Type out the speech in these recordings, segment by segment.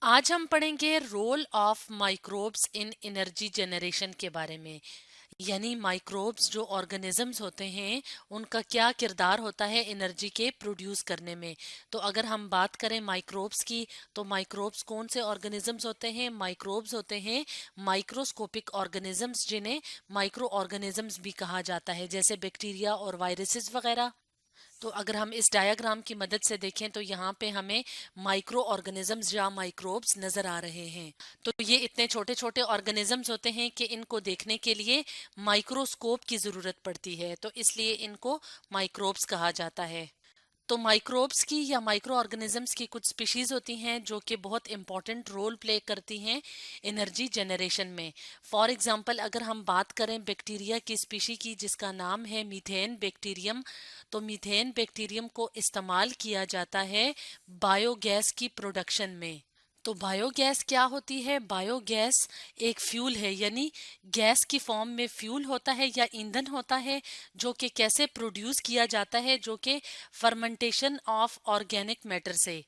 आज हम पढ़ेंगे role of microbes in energy generation के बारे में। यानी माइक्रोब्स जो ऑर्गेनिजम्स होते हैं उनका क्या किरदार होता है एनर्जी के प्रोड्यूस करने में। तो अगर हम बात करें माइक्रोब्स की, तो माइक्रोब्स कौन से ऑर्गेनिजम्स होते हैं? माइक्रोब्स होते हैं माइक्रोस्कोपिक ऑर्गेनिजम्स, जिन्हें माइक्रो ऑर्गेनिजम्स भी कहा जाता है, जैसे बैक्टीरिया और वायरसेस वगैरह। तो अगर हम इस डायग्राम की मदद से देखें तो यहाँ पे हमें माइक्रो ऑर्गेनिजम्स या माइक्रोब्स नजर आ रहे हैं। तो ये इतने छोटे छोटे ऑर्गेनिजम्स होते हैं कि इनको देखने के लिए माइक्रोस्कोप की जरूरत पड़ती है, तो इसलिए इनको माइक्रोब्स कहा जाता है। तो माइक्रोब्स की या माइक्रो ऑर्गेनिजम्स की कुछ स्पीशीज होती हैं जो कि बहुत इंपॉर्टेंट रोल प्ले करती हैं एनर्जी जनरेशन में। फॉर एग्जांपल अगर हम बात करें बैक्टीरिया की स्पीशी की, जिसका नाम है मीथेन बैक्टीरियम, तो मीथेन बैक्टीरियम को इस्तेमाल किया जाता है बायोगैस की प्रोडक्शन में। तो बायोगैस क्या होती है? बायोगैस एक फ्यूल है, यानी गैस की फॉर्म में फ्यूल होता है या ईंधन होता है, जो कि कैसे प्रोड्यूस किया जाता है, जो कि फर्मेंटेशन ऑफ ऑर्गेनिक मैटर से।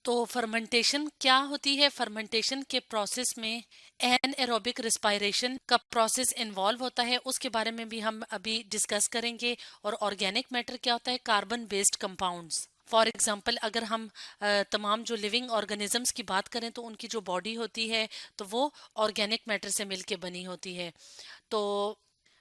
तो फर्मेंटेशन क्या होती है? फर्मेंटेशन के प्रोसेस में एनएरोबिक रिस्पायरेशन का प्रोसेस इन्वॉल्व होता है, उसके बारे में भी हम अभी डिस्कस करेंगे। और ऑर्गेनिक मैटर क्या होता है? Carbon based compounds. For example अगर हम तमाम जो लिविंग ऑर्गेनिजम्स की बात करें तो उनकी जो बॉडी होती है तो वो ऑर्गेनिक मैटर से मिलके बनी होती है। तो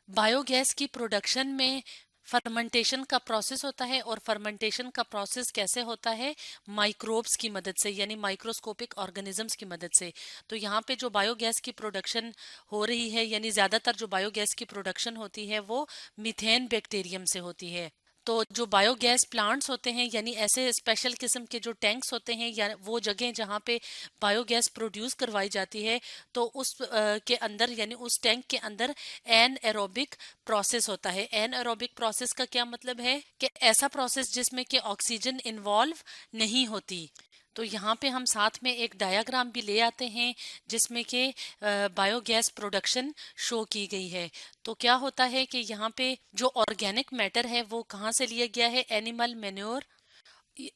बायोगैस की प्रोडक्शन में फर्मेंटेशन का प्रोसेस होता है, और फर्मेंटेशन का प्रोसेस कैसे होता है? माइक्रोब्स की मदद से, यानी माइक्रोस्कोपिक ऑर्गेनिजम्स की मदद से। तो यहाँ पे जो बायोगैस की प्रोडक्शन हो रही है, यानी ज्यादातर जो बायोगैस की प्रोडक्शन होती है वो मीथेन बैक्टीरियम से होती है। तो जो बायोगैस प्लांट्स होते हैं, यानी ऐसे स्पेशल किस्म के जो टैंक्स होते हैं या वो जगह जहाँ पे बायोगैस प्रोड्यूस करवाई जाती है, तो उस के अंदर, यानी उस टैंक के अंदर एन एरोबिक प्रोसेस होता है। एन एरोबिक प्रोसेस का क्या मतलब है? कि ऐसा प्रोसेस जिसमें कि ऑक्सीजन इन्वॉल्व नहीं होती। तो यहाँ पे हम साथ में एक डायग्राम भी ले आते हैं जिसमें कि बायोगैस प्रोडक्शन शो की गई है। तो क्या होता है कि यहाँ पे जो ऑर्गेनिक मैटर है वो कहाँ से लिया गया है? Animal manure.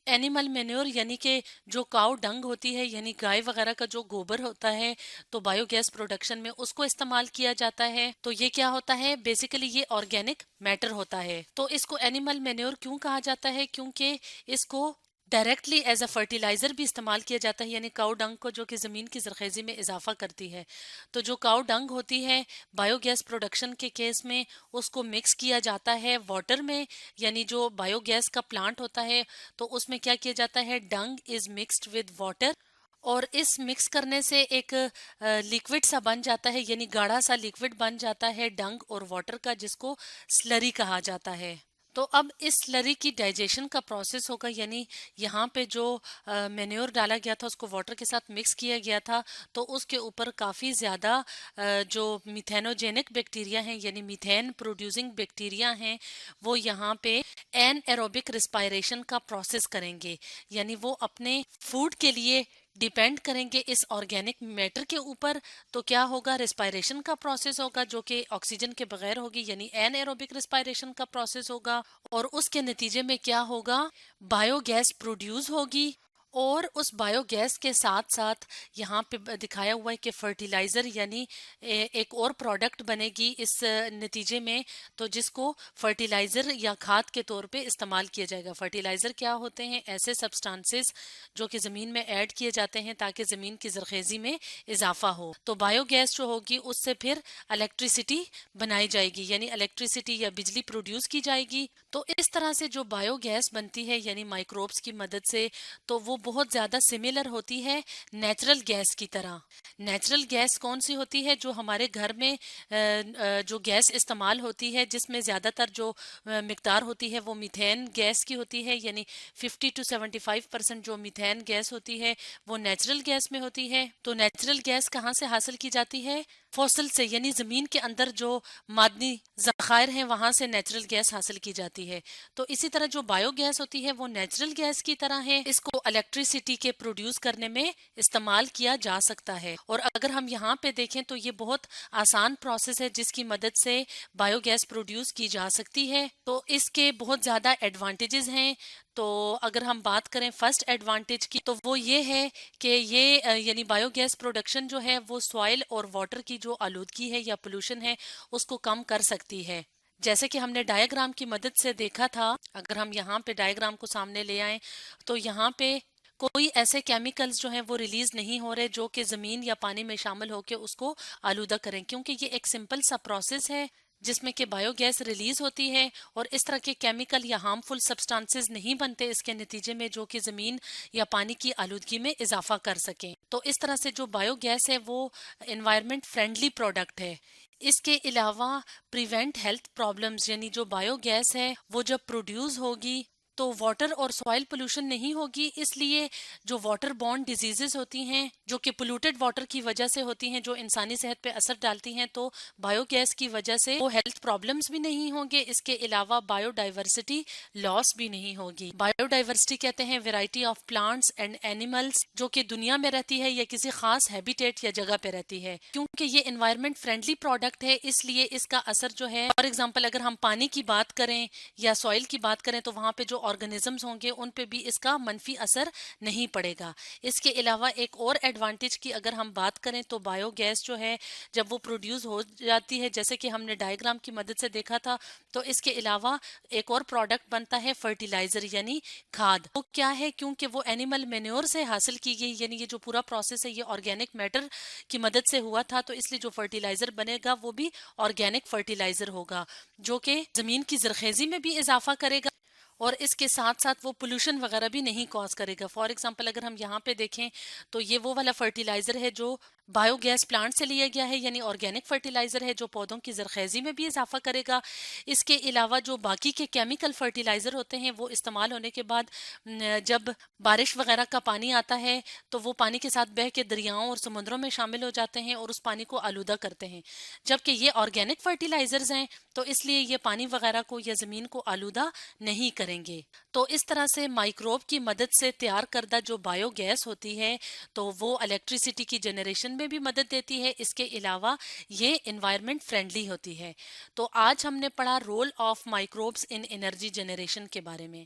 एनिमल मेन्योर यानी कि जो काउ डंग होती है, यानी गाय वगैरह का जो गोबर होता है, तो बायोगैस प्रोडक्शन में उसको इस्तेमाल किया जाता है। तो ये क्या होता है? बेसिकली ये ऑर्गेनिक मैटर होता है। तो इसको एनिमल मेन्योर क्यों कहा जाता है? क्योंकि इसको डायरेक्टली एज अ फर्टिलाइजर भी इस्तेमाल किया जाता है, यानी काउ डंग को, जो कि जमीन की जरखेजी में इजाफा करती है। तो जो काउ डंग होती है बायोगैस प्रोडक्शन के केस में, उसको मिक्स किया जाता है वाटर में, यानी जो बायोगैस का प्लांट होता है तो उसमें क्या किया जाता है? डंग इज मिक्स्ड विद वाटर, और इस मिक्स करने से एक लिक्विड सा बन जाता है, यानी गाढ़ा सा लिक्विड बन जाता है डंग और वाटर का, जिसको स्लरी कहा जाता है। तो अब इस स्लरी की डाइजेशन का प्रोसेस होगा, यानी यहाँ पे जो मेन्योर डाला गया था उसको वाटर के साथ मिक्स किया गया था, तो उसके ऊपर काफ़ी ज़्यादा जो मिथेनोजेनिक बैक्टीरिया हैं, यानी मीथेन प्रोड्यूसिंग बैक्टीरिया हैं, वो यहाँ पे एन एरोबिक रिस्पायरेशन का प्रोसेस करेंगे। यानी वो अपने फूड के लिए डिपेंड करेंगे इस ऑर्गेनिक मैटर के ऊपर। तो क्या होगा? रिस्पायरेशन का प्रोसेस होगा जो कि ऑक्सीजन के बगैर होगी, यानी एन एरोबिक रिस्पायरेशन का प्रोसेस होगा। और उसके नतीजे में क्या होगा? बायोगैस प्रोड्यूस होगी, और उस बायोगैस के साथ साथ यहाँ पे दिखाया हुआ है कि फर्टिलाइजर, यानी एक और प्रोडक्ट बनेगी इस नतीजे में, तो जिसको फर्टिलाइजर या खाद के तौर पे इस्तेमाल किया जाएगा। फर्टिलाइजर क्या होते हैं? ऐसे सब्सटेंसेस जो कि जमीन में ऐड किए जाते हैं ताकि जमीन की जरखेजी में इजाफा हो। तो बायोगैस जो होगी उससे फिर इलेक्ट्रिसिटी बनाई जाएगी, यानी इलेक्ट्रिसिटी या बिजली प्रोड्यूस की जाएगी। तो इस तरह से जो बायोगैस बनती है, यानी माइक्रोब्स की मदद से, तो वो बहुत ज्यादा सिमिलर होती है नेचुरल गैस की तरह। नेचुरल गैस कौन सी होती है? जो हमारे घर में जो गैस इस्तेमाल होती है, जिसमें ज्यादातर जो मिकदार होती है वो मीथेन गैस की होती है, यानी 50 to 75% जो मीथेन गैस होती है वो नेचुरल गैस में होती है। तो नेचुरल गैस कहाँ से हासिल की जाती है? फॉसिल से, यानी जमीन के अंदर जो मादनी जखायर हैं वहां से नेचुरल गैस हासिल की जाती है। तो इसी तरह जो बायोगैस होती है वो नेचुरल गैस की तरह है, इसको इलेक्ट्रिसिटी के प्रोड्यूस करने में इस्तेमाल किया जा सकता है। और अगर हम यहाँ पे देखें तो ये बहुत आसान प्रोसेस है जिसकी मदद से बायोगैस प्रोड्यूस की जा सकती है। तो इसके बहुत ज्यादा एडवांटेजेस हैं। तो अगर हम बात करें फर्स्ट एडवांटेज की तो वो ये है कि ये यानी बायोगैस प्रोडक्शन जो है वो सॉइल और वाटर की जो आलूदगी है या पोल्यूशन है उसको कम कर सकती है। जैसे कि हमने डायग्राम की मदद से देखा था, अगर हम यहाँ पे डायग्राम को सामने ले आए तो यहाँ पे कोई ऐसे केमिकल्स जो हैं वो रिलीज नहीं हो रहे जो कि जमीन या पानी में शामिल होकर उसको आलूदा करें, क्योंकि ये एक सिंपल सा प्रोसेस है जिसमें कि बायोगैस रिलीज होती है और इस तरह के केमिकल या हार्मफुल सब्सटेंसेस नहीं बनते इसके नतीजे में जो कि जमीन या पानी की आलूदगी में इजाफा कर सकें। तो इस तरह से जो बायोगैस है वो एनवायरनमेंट फ्रेंडली प्रोडक्ट है। इसके अलावा प्रिवेंट हेल्थ प्रॉब्लम्स, यानी जो बायोगैस है वो जब प्रोड्यूस होगी तो वाटर और सॉइल पोल्यूशन नहीं होगी, इसलिए जो वाटर बॉर्न डिजीजेस होती हैं जो कि पोल्यूटेड वाटर की वजह से होती हैं जो इंसानी सेहत पे असर डालती हैं, तो बायोगैस की वजह से वो हेल्थ प्रॉब्लम्स भी नहीं होंगे। इसके अलावा बायोडाइवर्सिटी लॉस भी नहीं होगी। बायोडाइवर्सिटी कहते हैं variety of plants and animals जो कि दुनिया में रहती है या किसी खास हैबिटेट या जगह पे रहती है। क्योंकि ये एनवायरमेंट फ्रेंडली प्रोडक्ट है इसलिए इसका असर जो है, फॉर एग्जाम्पल अगर हम पानी की बात करें या सॉइल की बात करें तो वहां पे जो ऑर्गेनिजम्स होंगे उन पे भी इसका मनफी असर नहीं पड़ेगा। इसके अलावा एक और एडवांटेज की अगर हम बात करें तो बायोगैस जो है जब वो प्रोड्यूस हो जाती है, जैसे कि हमने डायग्राम की मदद से देखा था, तो इसके अलावा एक और प्रोडक्ट बनता है फर्टिलाइजर यानी खाद। वो क्या है, क्योंकि वो एनिमल मेन्योर से हासिल की गई, यानी ये जो पूरा प्रोसेस है ये ऑर्गेनिक मैटर की मदद से हुआ था, तो इसलिए जो फर्टिलाइजर बनेगा वो भी ऑर्गेनिक फर्टिलाइजर होगा जो कि जमीन की जरखेजी में भी इजाफा करेगा और इसके साथ साथ वो पोल्यूशन वगैरह भी नहीं कॉज करेगा। फॉर एग्जांपल अगर हम यहाँ पे देखें तो ये वो वाला फर्टिलाइजर है जो बायोगैस प्लांट से लिया गया है, यानी ऑर्गेनिक फर्टिलाइजर है जो पौधों की जरखेजी में भी इजाफा करेगा। इसके अलावा जो बाकी के केमिकल फर्टिलाइजर होते हैं वो इस्तेमाल होने के बाद जब बारिश वगैरह का पानी आता है तो वो पानी के साथ बह के दरियाओं और समुद्रों में शामिल हो जाते हैं और उस पानी को आलूदा करते हैं, जबकि ये ऑर्गेनिक फर्टिलाइजर्स हैं तो इसलिए ये पानी वगैरह को या जमीन को आलूदा नहीं करेंगे। तो इस तरह से माइक्रोब की मदद से तैयार करदा जो बायोगैस होती है तो वो इलेक्ट्रिसिटी की जनरेशन में भी मदद देती है। इसके अलावा ये एनवायरनमेंट फ्रेंडली होती है। तो आज हमने पढ़ा role of microbes in energy generation के बारे में।